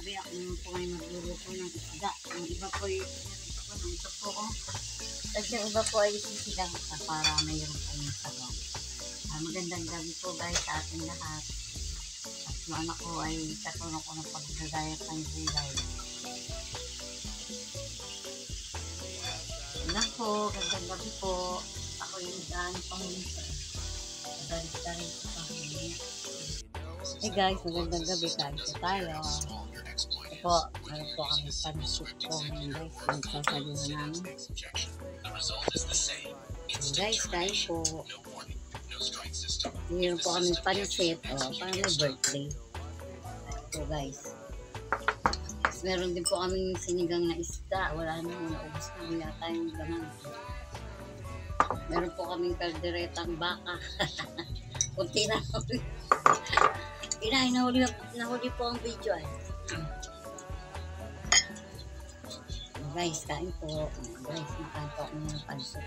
gabi ako po ay magluluto ng isda. Ang iba po ay ito po ko. Tapos yung iba po ay sisigang para mayroon kami sabaw. Magandang gabi po guys sa ating lahat. At yung anak ko ay katulong ko ng pagdadayat ng gulay. Anak ko, gandang gabi po. Ako yung daan pang-isa. Dalit-dalit po pang-isa. Hey guys, magandang gabi. Kain po tayo. Ito po, meron po kami panisip po ngayon guys. Magsasaluhan namin. Guys, kain po. Meron po kami panisip. Parang may birthday. Ito guys. Tapos meron din po kami sinigang na isda. Wala naman, naubos na yata yung laman. Meron po kaming kalderetang baka. Kunti na. Nahuli po ang video ay. Guys, kain po. Guys, makain po ako ng pansip.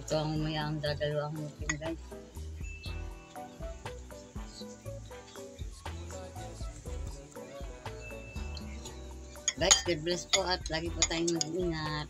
Ito ang umayang dadalawang mutin guys. Guys, God bless po at lagi po tayong mag-ingat.